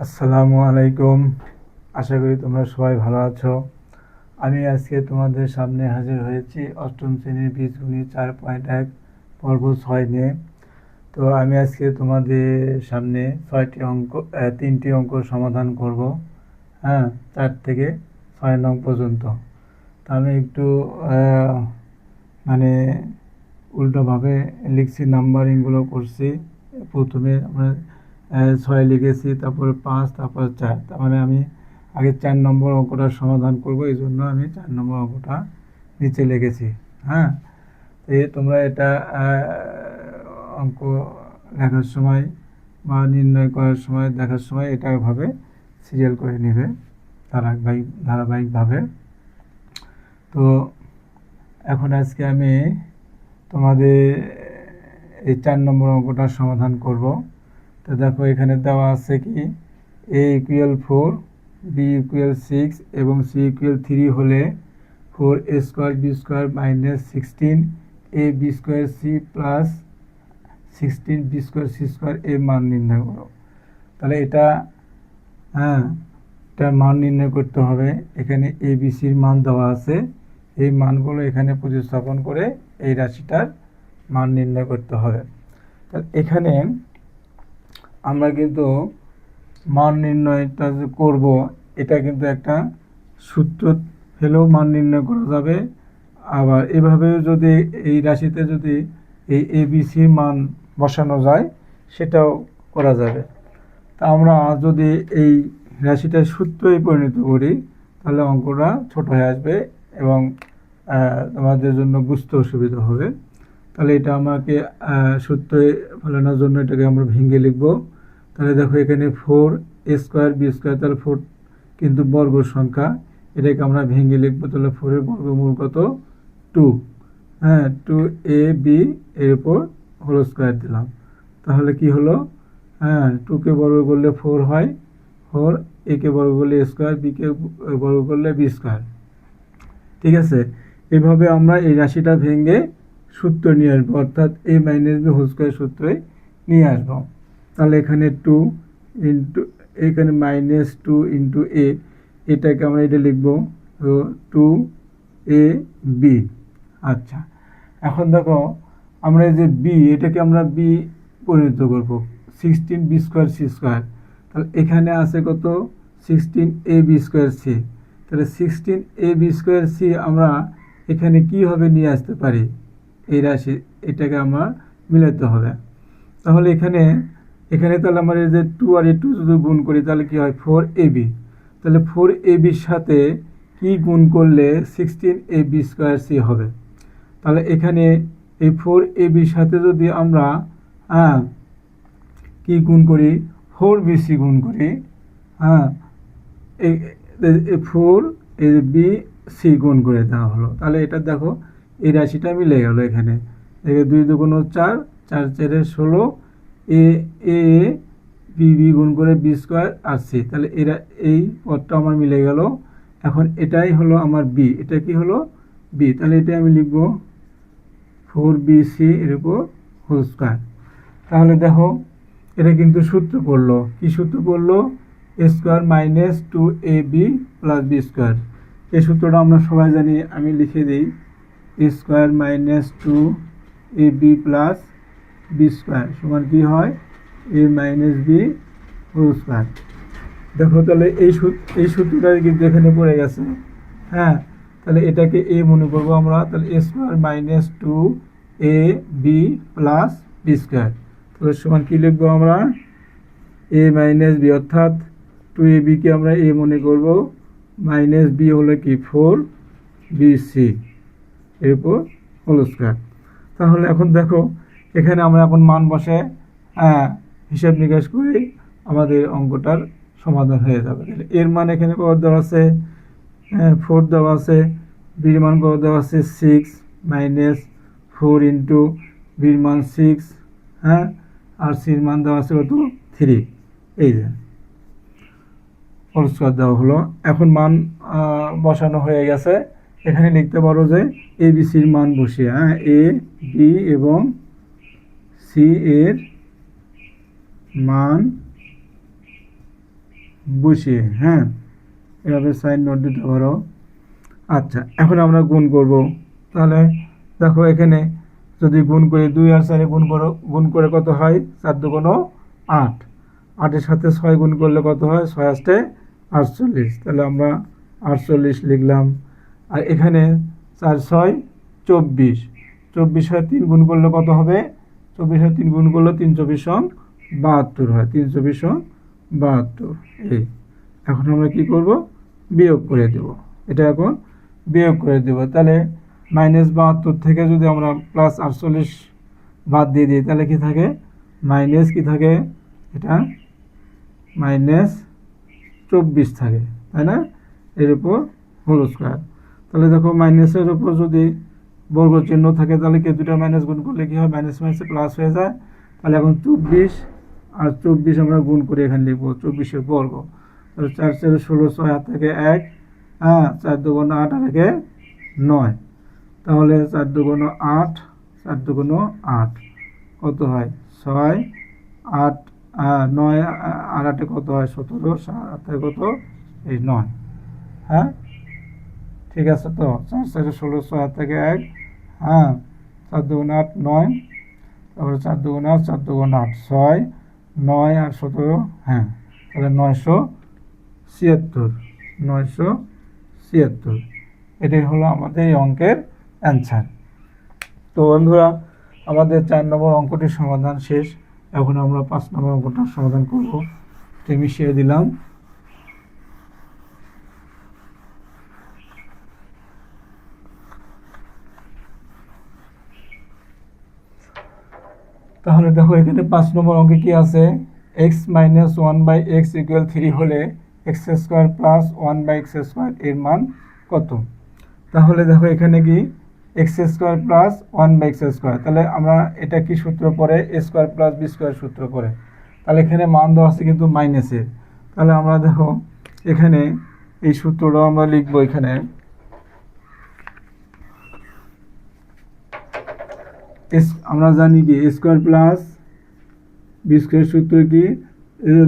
আসসালামু আলাইকুম। আশা করি তোমরা সবাই ভালো আছো। আমি আজকে তোমাদের সামনে হাজির হয়েছি অষ্টম শ্রেণীর বীজগণিত 4.1 পর্ব 6 নিয়ে। তো আমি আজকে তোমাদের সামনে 3টি অঙ্ক সমাধান করব। হ্যাঁ, 4 থেকে 6 নং পর্যন্ত। তো আমি একটু মানে উল্টোভাবে লিখছি, নাম্বারিংগুলো করছি। প্রথমে আমরা 6 লিখেছি, তারপরে 5, তারপর 4। তার মানে আমি আগে 4 নম্বর অঙ্কটা সমাধান করব, এই জন্য আমি 4 নম্বর অঙ্কটা নিচে লিখেছি। হ্যাঁ, তোমরা এটা অঙ্ক লেখার সময় বা নির্ণয় করার সময়, দেখার সময় এটা ভাবে সিরিয়াল করে নেবে ধারাবাহিকভাবে। তো এখন আজকে আমি তোমাদের এই 4 নম্বর অঙ্কটা সমাধান করব। তো দেখো, এখানে দেওয়া আছে কি a=4, b=6 এবং c=3 হলে 4a² b² - 16 ab² c plus 16 b²c² এর মান নির্ণয় করো। তাহলে এটা মান নির্ণয় করতে হবে। এখানে ABCর মান দেওয়া আছে, এই মানগুলো এখানে প্রতিস্থাপন করে এই রাশিটার মান নির্ণয় করতে হবে। তাহলে এখানে আমরা কিন্তু মান নির্ণয়টা যে করব, এটা কিন্তু একটা সূত্র ফেলেও মান নির্ণয় করা যাবে। আবার এভাবেও যদি এই রাশিতে যদি এই ABCর মান বসানো যায়, সেটাও করা যাবে। তা আমরা যদি এই রাশিটার সূত্রই পরিণত করি, তাহলে অঙ্কটা ছোট হয়ে আসবে এবং তোমাদের জন্য বুঝতে অসুবিধা হবে। তাহলে এটা আমাকে সূত্রে ফেলানোর জন্য এটাকে আমরা ভেঙে লিখব। তাহলে দেখো, এখানে 4a² b², তাহলে 4 কিন্তু বর্গ সংখ্যা, এটাকে আমরা ভেঙে লিখবো। তাহলে 4 এর বর্গমূল কত? 2। 2ab এর উপর হোল স্কোয়ার দিলাম। তাহলে কি হলো? 2কে বর্গ করলে 4 হয়, 4, a-কে বর্গ করলে a², b-কে বর্গ করলে b²। ঠিক আছে, এভাবে আমরা এই রাশিটা ভেঙে সূত্র নিয়ে আসবো, অর্থাৎ a - b হোল স্কোয়ার সূত্রে নিয়ে আসবো। তাহলে এখানে 2 ইন্টু, এখানে -2 ইন্টু a, এটাকে আমরা এটা লিখবো 2ab। আচ্ছা, এখন দেখো, আমরা এই যে b, এটাকে আমরা b পরিণত করবো 16 b² c²। তাহলে এখানে আছে কত? 16ab² c। তাহলে 16ab² c আমরা এখানে কীভাবে নিয়ে আসতে পারি? এই রাশি, এটাকে আমরা মিলাতে হবে। তাহলে এখানে তাহলে আমরা এই যে 2 আর 2 যদি গুণ করি, তাহলে কি হয়? 4ab। তাহলে 4ab-র সাথে কি গুণ করলে 16ab² c হবে? তাহলে এখানে এই 4ab-র সাথে যদি আমরা কি গুণ করি? 4bc গুণ করি। এই 4bc গুণ করে দেওয়া হলো। তাহলে এটা দেখো, এই রাশিটা মিলে গেল। এখানে 2 দুগুণ 4, 4 4 16, a b গুণ করে b² আর c। তাহলে এই পদটা আমার মিলে গেল। এখন এটাই হলো আমার b, এটা কি হলো? b। তাহলে এটা আমি লিখব 4bc এর উপর হোল স্কোয়ার। তাহলে দেখো, এটা কিন্তু সূত্র পড়লো। কি সূত্র পড়লো? a² - 2ab + b²। এই সূত্রটা আমরা সবাই জানি, আমি লিখে দিই a² - 2ab + b² সমান কি হয়? a - b whole square. দেখো, তাহলে এই সূত্রটা কিন্তু এখানে পড়ে গেছে। তাহলে এটাকে a মনে করবো আমরা। তাহলে a² - 2ab + b²। তাহলে সমান কি লিখবো আমরা? a - b, অর্থাৎ 2ab-কে আমরা a মনে করব, -b হলো কি 4bc এর উপর হোল স্কোয়ার। তাহলে এখন দেখো, এখানে আমরা এখন মান বসে হিসাব নিকাশ করে আমাদের অঙ্কটার সমাধান হয়ে যাবে। এর মান এখানে কত দেওয়া আছে? 4 দেওয়া আছে। বির মান কত দেওয়া আছে? 6 - 4 ইন্টু বির মান 6, আর সির মান দেওয়া আছে কত? 3। এই যে হোল স্কোয়ার দেওয়া হলো। এখন মান বসানো হয়ে গেছে। এখানে লিখতে পারো যে ABCর মান বসিয়ে, a, b এবং c এর মান বসিয়ে, হ্যাঁ, এভাবে সাইন নোট দিতে পারো। আচ্ছা, এখন আমরা গুণ করব। তাহলে দেখো এখানে যদি গুণ করি 2 আর 4 গুণ করে কত হয়? 4 দুগুণ 8, 8-এর সাথে 6 গুণ করলে কত হয়? 6 8 48। তাহলে আমরা 48 লিখলাম। আর এখানে 4 6 24, 24 হয় 3 গুণ করলে কত হবে? 24 হয় 3 গুণ করলে 3 24 72 হয়, 3 24 72। এই এখন আমরা কি করব? বিয়োগ করে দেব। এটা এখন বিয়োগ করে দেব। তাহলে -72 থেকে যদি আমরা +48 বাদ দিয়ে দিই তাহলে কি থাকে? মাইনাস কি থাকে? এটা -24 থাকে, তাই না? এর উপর হোল স্কোয়ার। তাহলে দেখো মাইনাসের উপর যদি বর্গ চিহ্ন থাকে তাহলে কি দুটো মাইনাস গুণ করলে কি হয়? মাইনাস মাইনাসে প্লাস হয়ে যায়। তাহলে এখন 24 আর 24 আমরা গুণ করে এখানে লিখবো 24-এর বর্গ। তাহলে 4 4 16, 6 হাত থেকে 1, হ্যাঁ, 4 দুগুণ 8 আর 1 9। তাহলে 4 দুগুণ 8, 4 দুগুণ 8 কত হয়? 6 8 9 আর 8 কত হয়? 17, 7 কত? এই 9, হ্যাঁ, ঠিক আছে তো? 4 4 16, 6 হাত থেকে 1, হ্যাঁ, 4 দুগুণ 8 9, তারপরে 4 দুগুণ 8, 4 দুগুণ 8 6 9 আর 17, হ্যাঁ, তাহলে 976, 976। এটাই হলো আমাদের এই অঙ্কের অ্যান্সার। তো বন্ধুরা, আমাদের 4 নম্বর অঙ্কটির সমাধান শেষ। এখন আমরা 5 নম্বর অঙ্কটার সমাধান করব। এটা মিশিয়ে দিলাম। তাহলে দেখো এখানে 5 নম্বর অঙ্কে কি আছে? x - 1/x = 3 হলে x² + 1/x² এর মান কত? তাহলে দেখো এখানে কি x² + 1/x², তাহলে আমরা এটা কি সূত্র পড়ে? a² + b² সূত্র পড়ে। তাহলে এখানে মান দেওয়া আছে কিন্তু মাইনাসের। তাহলে আমরা দেখো এখানে এই সূত্রটা আমরা লিখবো। এখানে আমরা জানি কি a² + b² সূত্র কি?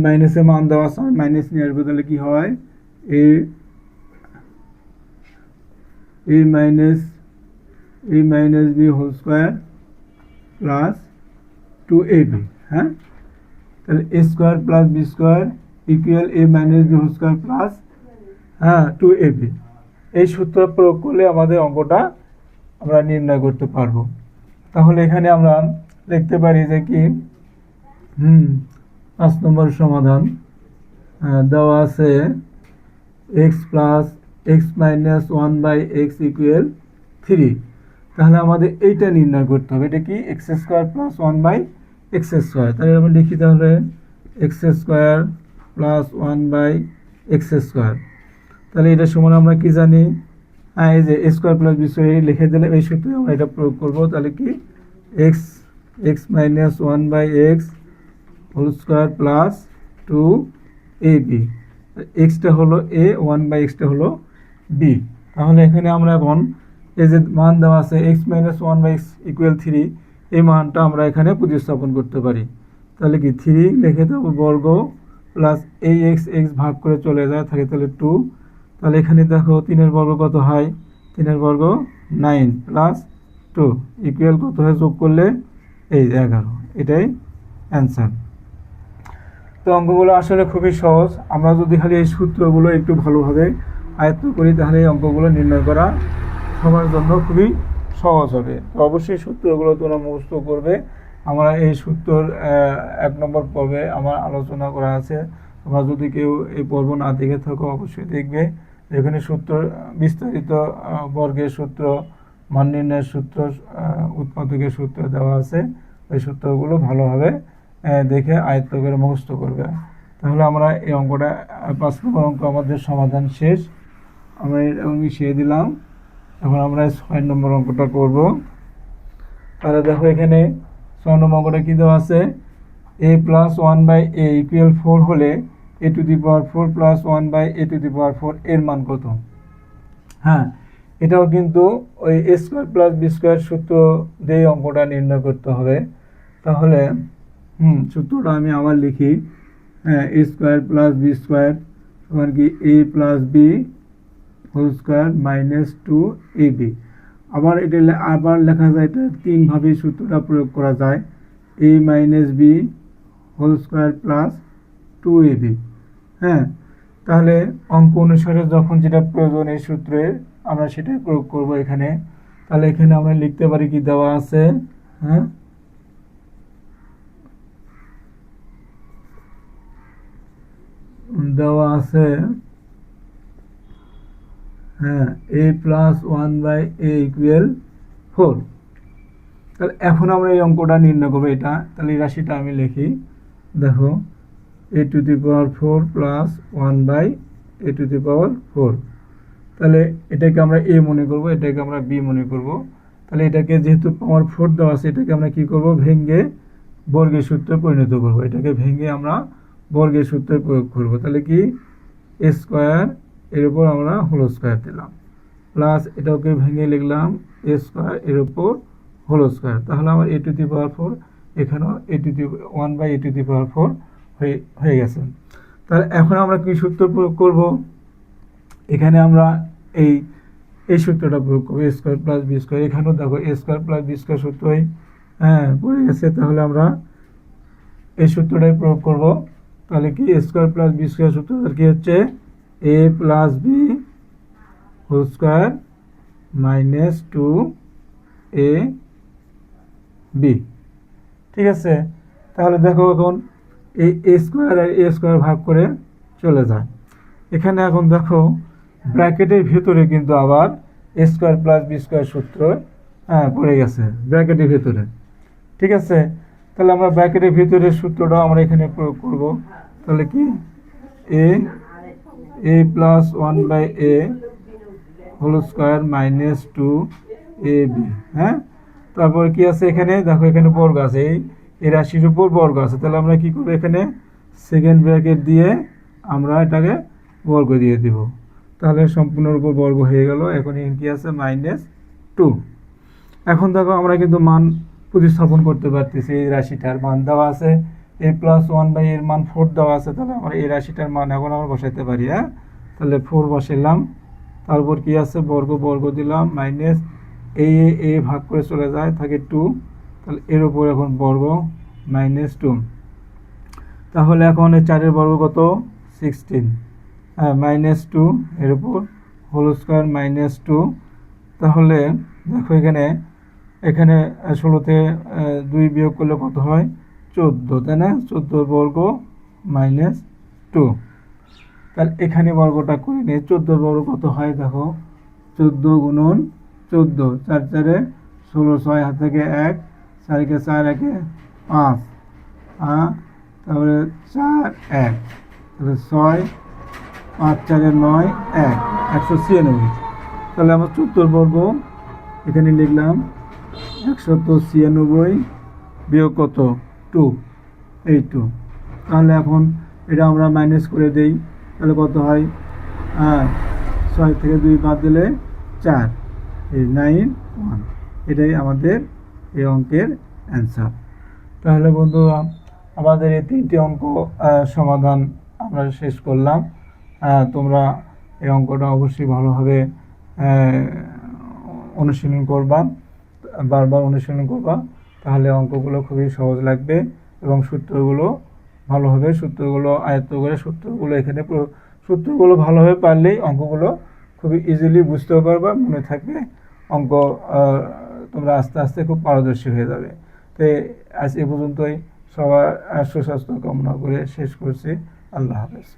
মাইনাসে মান দেওয়া আছে, মাইনাস নিয়ে আসবো। তাহলে কি হয়? a - b² প্লাস 2ab, হ্যাঁ, তাহলে a² + b² equal a - b² plus, হ্যাঁ, 2ab। এই সূত্র প্রয়োগ করলে আমাদের অঙ্কটা আমরা নির্ণয় করতে পারবো। তাহলে এখানে আমরা লিখতে পারি যে কি 5 নম্বর সমাধান দেওয়া আছে x + x - 1/x = 3। তাহলে আমাদের এইটা নির্ণয় করতে হবে। এটা কি? x² + 1/x²। তাহলে আমরা লিখি তাহলে x² + 1/x²। তাহলে এটা সমান আমরা কি জানি? এই যে a² + b² লিখে দিলে এই সূত্রে আমরা এটা প্রয়োগ করব। তাহলে কি x - 1/x² + 2ab, xটা হলো a, 1/x-টা হলো b। তাহলে এখানে আমরা এখন এই যে মান দেওয়া আছে x - 1/x = 3, এই মানটা আমরা এখানে প্রতিস্থাপন করতে পারি। তাহলে কি 3 লিখে দেবো বর্গ প্লাস এই x ভাগ করে চলে যায়, থাকে তাহলে 2। তাহলে এখানে দেখো 3-এর বর্গ কত হয়? 3-এর বর্গ 9 প্লাস 2 ইকুয়াল কত হয়? যোগ করলে এই 11। এটাই অ্যান্সার। তো অঙ্কগুলো আসলে খুবই সহজ। আমরা যদি খালি এই সূত্রগুলো একটু ভালোভাবে আয়ত্ত করি তাহলে এই অঙ্কগুলো নির্ণয় করা সবার জন্য খুবই সহজ হবে। তো অবশ্যই সূত্রগুলো তোমরা মুখস্থ করবে। আমরা এই সূত্রর 1 নম্বর পর্বে আমার আলোচনা করা আছে। তোমরা যদি কেউ এই পর্ব না দেখে থাকো অবশ্যই দেখবে। এখানে সূত্র বিস্তারিত, বর্গের সূত্র, মান নির্ণয়ের সূত্র, উৎপাদকের সূত্র দেওয়া আছে। এই সূত্রগুলো ভালোভাবে দেখে আয়ত্ত করে মুখস্থ করবে। তাহলে আমরা এই অঙ্কটা 5 নম্বর অঙ্ক আমাদের সমাধান শেষ। আমরা মিশিয়ে দিলাম। এখন আমরা 6 নম্বর অঙ্কটা করব। তাহলে দেখো এখানে 6 নম্বর অঙ্কটা কী দেওয়া আছে? a + 1/a = 4 হলে a⁴ + 1/a⁴ এর মান কত? হ্যাঁ, এটাও কিন্তু ওই a² + b² সূত্র দিয়ে অঙ্কটা নির্ণয় করতে হবে। তাহলে সূত্রটা আমি আবার লিখি। a² + b² সমান কি A plus B whole square minus 2ab। আবার এটা আবার লেখা যায়, এটা তিনভাবে সূত্রটা প্রয়োগ করা যায়, A minus B whole square plus 2ab। হ্যাঁ, তাহলে অঙ্ক অনুসারে যখন যেটা প্রয়োজন এই সূত্রের আমরা সেটাই প্রয়োগ করব এখানে। তাহলে এখানে আমরা লিখতে পারি কি দেওয়া আছে, হ্যাঁ, দেওয়া আছে, হ্যাঁ, এ প্লাস 1/a=4। তাহলে এখন আমরা এই অঙ্কটা নির্ণয় করবো। এটা তাহলে এই রাশিটা আমি লিখি, দেখো a⁴ প্লাস 1/a⁴। তাহলে এটাকে আমরা এ মনে করব, এটাকে আমরা বি মনে করব। তাহলে এটাকে যেহেতু পাওয়ার 4 দেওয়া আছে, এটাকে আমরা কি করব, ভেঙে বর্গের সূত্রে পরিণত করব। এটাকে ভেঙে আমরা বর্গের সূত্রে প্রয়োগ করব। তাহলে কি এ স্কোয়ার এর উপর আমরা হোল স্কোয়ার দিলাম, প্লাস এটাকে ভেঙে লিখলাম এ স্কোয়ার এর উপর হোল স্কোয়ার। তাহলে আমার a⁴ এখানেও 1/a⁴ হয়ে গেছে। তাহলে এখন আমরা কি সূত্র প্রয়োগ করব, এখানে আমরা এই সূত্রটা প্রয়োগ করবো, এ স্কোয়ার প্লাস বি স্কোয়ার। এখানেও দেখো এ স্কোয়ার প্লাস বি স্কোয়ার সূত্রই পড়ে গেছে। তাহলে আমরা এই সূত্রটাই প্রয়োগ করব। তাহলে কি A square plus B square সূত্র কি হচ্ছে, A plus B whole square minus 2ab। ঠিক আছে, তাহলে দেখো এখন এই এ স্কোয়ার আর এ স্কোয়ার ভাগ করে চলে যায়। এখানে এখন দেখো ব্র্যাকেটের ভিতরে কিন্তু আবার এ স্কোয়ার প্লাস বি স্কোয়ার সূত্র পড়ে গেছে ব্র্যাকেটের ভিতরে। ঠিক আছে, তাহলে আমরা ব্র্যাকেটের ভিতরে সূত্রটা আমরা এখানে প্রয়োগ করব। তাহলে কি A plus 1/a whole square minus 2ab। হ্যাঁ, তারপর কি আছে এখানে দেখো, এখানে বর্গ আছে, এই রাশির উপর বর্গ আছে। তাহলে আমরা কি করবো, এখানে সেকেন্ড ব্র্যাকেট দিয়ে আমরা এটাকে বর্গ দিয়ে দিব। তাহলে সম্পূর্ণরূপে বর্গ হয়ে গেল। এখন এখানে কি আছে, -2। এখন দেখো আমরা কিন্তু মান প্রতিস্থাপন করতে পারতেছি। এই রাশিটার মান দেওয়া আছে, এ প্লাস 1/a এর মান 4 দেওয়া আছে। তাহলে আমরা এই রাশিটার মান এখন আমরা বসাইতে পারি। হ্যাঁ, তাহলে 4 বসাইলাম, তারপর কি আছে বর্গ দিলাম, মাইনাস এ ভাগ করে চলে যায়, থাকে 2। তাহলে এর উপর এখন বর্গ -2। তাহলে এখন এই 4-এর বর্গ কত, 16, -2 এর উপর হোল স্কোয়ার -2। তাহলে দেখো এখানে 16-তে 2 বিয়োগ করলে কত হয়, 14, তাই না, 14 বর্গ -2। তাহলে এখানে বর্গটা করে নিয়ে 14 বর্গ কত হয়, দেখো 14 গুণন 14, 4-4-এ 16, 6 হাত থেকে 1, 4-কে 4, 1-এ 5, তারপরে 4 1, তাহলে 6, 5 4-এ 9, 1, 196। তাহলে আমরা 14 বর্গ এখানে লিখলাম 196 বিয়োগ কত, 2, এই 2। তাহলে এখন এটা আমরা মাইনাস করে দেই, তাহলে কত হয়, 6 থেকে 2 বাদ দিলে 4, এই 9 1। এটাই আমাদের এই অঙ্কের অ্যান্সার। তাহলে বন্ধুরা আমাদের এই 3টি অঙ্ক সমাধান আমরা শেষ করলাম। তোমরা এই অঙ্কটা অবশ্যই ভালোভাবে অনুশীলন করবা, বারবার অনুশীলন করবা, তাহলে অঙ্কগুলো খুবই সহজ লাগবে এবং সূত্রগুলো ভালোভাবে আয়ত্ত করে সূত্রগুলো ভালোভাবে পারলেই অঙ্কগুলো খুবই ইজিলি বুঝতেও পারবা, মনে থাকবে, অঙ্ক তোমরা আস্তে আস্তে খুব পারদর্শী হয়ে যাবে। তো আজ এ পর্যন্তই, সবার সুস্বাস্থ্য কামনা করে শেষ করছি। আল্লাহ হাফেজ।